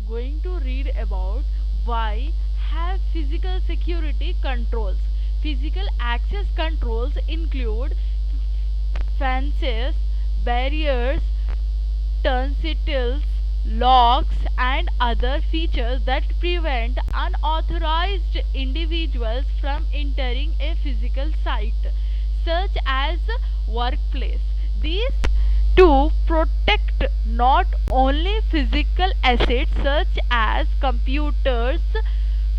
going to read about why have physical security controls. Physical access controls include fences, barriers, turnstiles, locks, and other features that prevent unauthorized individuals from entering a physical site, such as workplace. These to protect not only physical assets such as computers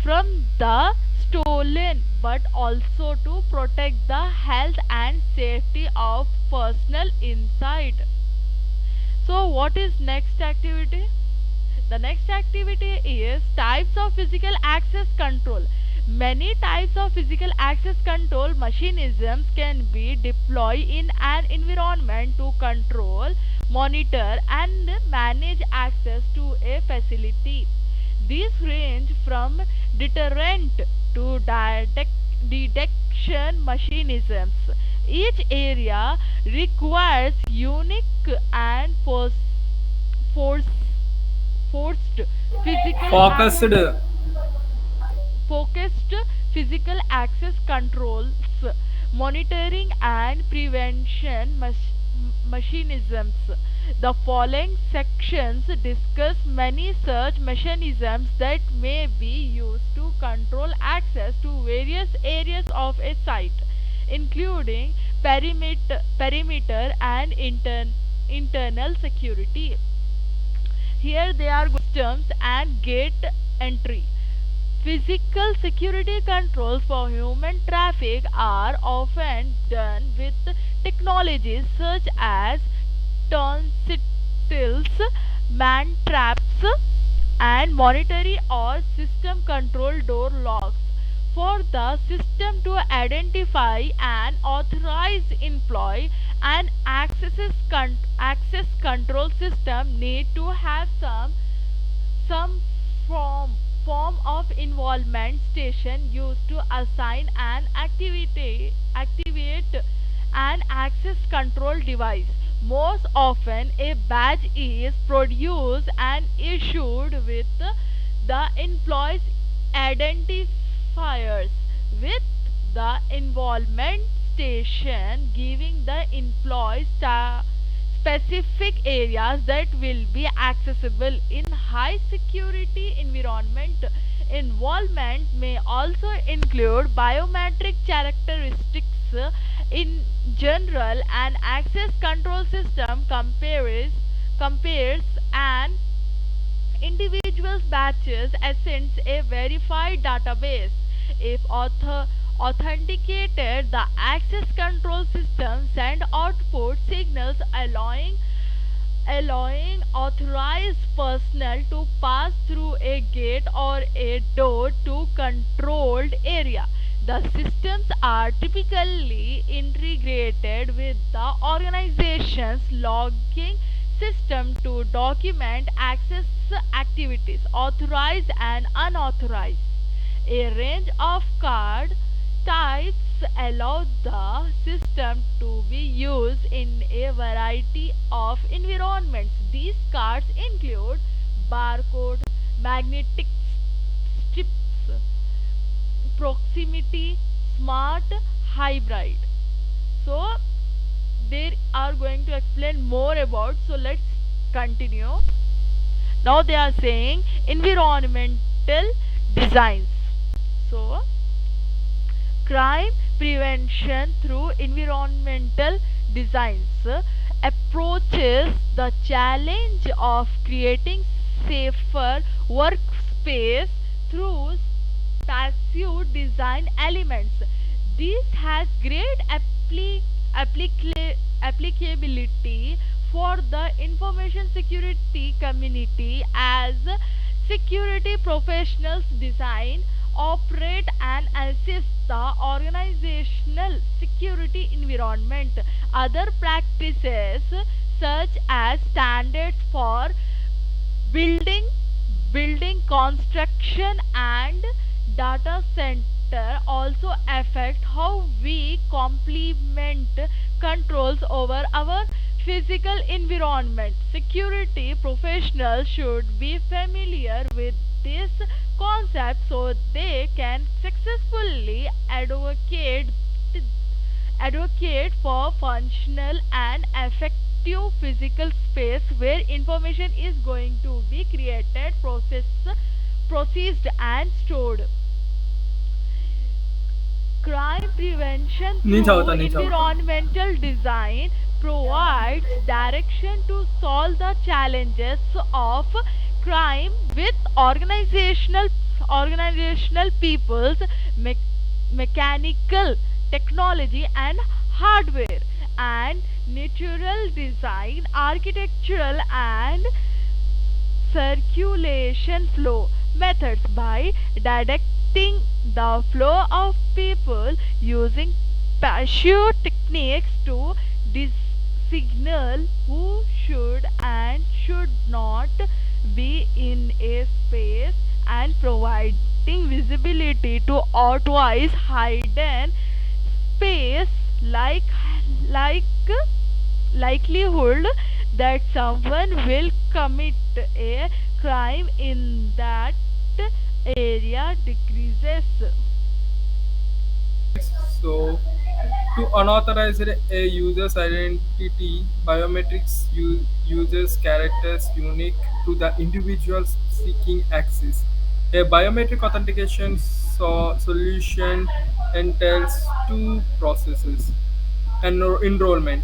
from the stolen but also to protect the health and safety of personnel inside. So what is next activity? The next activity is types of physical access control. Many types of physical access control mechanisms can be deployed in an environment to control, monitor, and manage access to a facility. These range from deterrent to detection mechanisms. Each area requires unique and force, forced physical Focused. access focused physical access controls, monitoring and prevention mechanisms. The following sections discuss many such mechanisms that may be used to control access to various areas of a site, including perimeter and internal security. Here they are systems and gate entry. Physical security controls for human traffic are often done with technologies such as turnstiles, man traps, and monetary or system control door locks. For the system to identify an authorized employee, an access control system need to have some form of involvement station used to assign and activate an access control device. Most often a badge is produced and issued with the employee's identifiers, with the involvement station giving the employee specific areas that will be accessible in high security environment. Involvement may also include biometric characteristics. In general, an access control system compares an individual's batches ascends a verified database. If authenticated, the access control system send output signals allowing authorized personnel to pass through a gate or a door to controlled area. The systems are typically integrated with the organization's logging system to document access activities, authorized and unauthorized. A range of card types allow the system to be used in a variety of environments. These cards include barcode, magnetic strips, proximity, smart, hybrid. So they are going to explain more about. So let's continue. Now they are saying environmental designs. So crime prevention through environmental designs approaches the challenge of creating safer workspace through passive design elements. This has great applicability for the information security community as security professionals design, operate, and assist the organizational security environment. Other practices such as standards for building, building construction, and data center also affect how we complement controls over our Physical environment. Security professionals should be familiar with this concept so they can successfully advocate for functional and effective physical space where information is going to be created, processed and stored. Crime prevention नहीं through चाहता नहीं चाहता environmental design provides direction to solve the challenges of crime with organizational peoples, me- mechanical technology and hardware, and natural design, architectural and circulation flow methods by directing the flow of people using passive techniques to signal who should and should not be in a space and providing visibility to otherwise hidden space like likelihood that someone will commit a crime in that area decreases. So, to unauthorized a user's identity, biometrics uses characters unique to the individual seeking access. A biometric authentication solution entails two processes. Enrollment.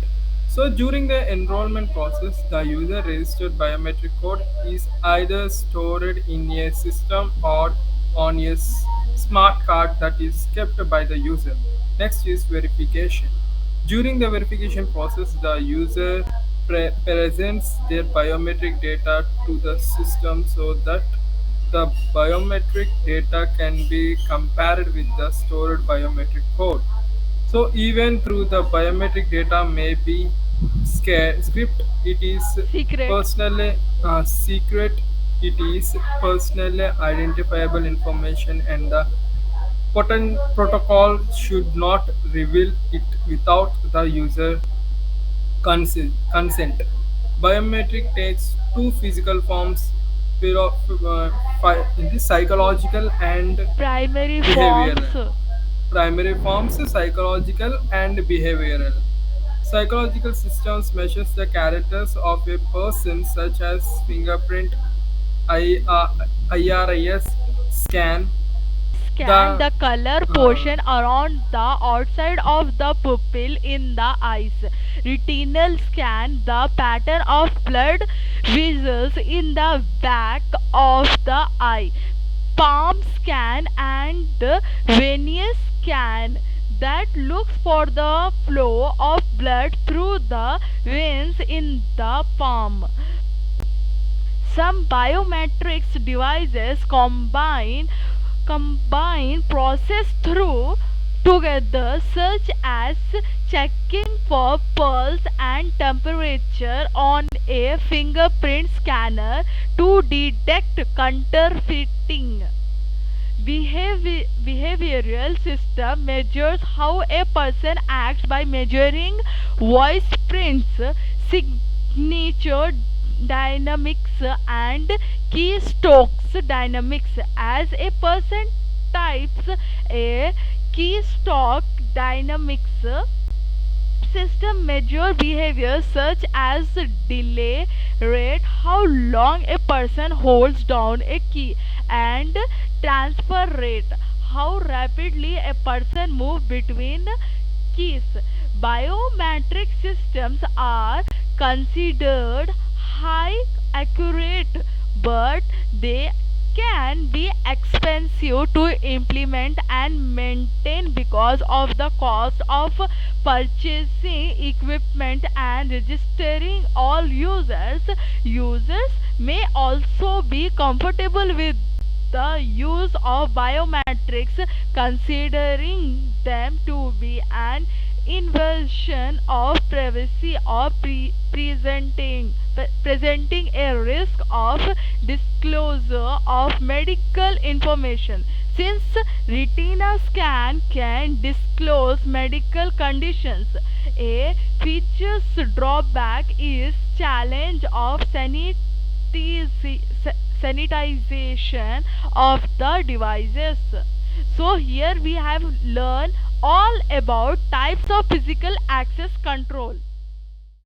So during the enrollment process, the user registered biometric code is either stored in a system or on a smart card that is kept by the user. Next is verification. During the verification process, the user presents their biometric data to the system so that the biometric data can be compared with the stored biometric code. So even through the biometric data may be script, it is Secret. personally secret, it is personally identifiable information, and the potent protocol should not reveal it without the user consent. Biometric takes two physical forms, in the psychological and Primary forms. behavioral. Primary forms psychological and behavioral. Psychological systems measures the characters of a person such as fingerprint, IRIS scan, Scan the the color uh, portion around the outside of the pupil in the eyes. Retinal scan the pattern of blood vessels in the back of the eye. Palm scan and venous scan that looks for the flow of blood through the veins in the palm. Some biometrics devices combine process through together such as checking for pulse and temperature on a fingerprint scanner to detect counterfeiting. Behavioral system measures how a person acts by measuring voice prints, signature dynamics, and keystrokes dynamics. As a person types a keystroke dynamics, system measure behavior such as delay rate, how long a person holds down a key, and transfer rate, how rapidly a person moves between keys. Biometric systems are considered high accurate, but they can be expensive to implement and maintain because of the cost of purchasing equipment and registering all users. Users may also be comfortable with the use of biometrics, considering them to be an invasion of privacy or presenting a risk of disclosure of medical information. Since retina scan can disclose medical conditions, A feature's drawback is challenge of sanitization of the devices. So here we have learned all about types of physical access control.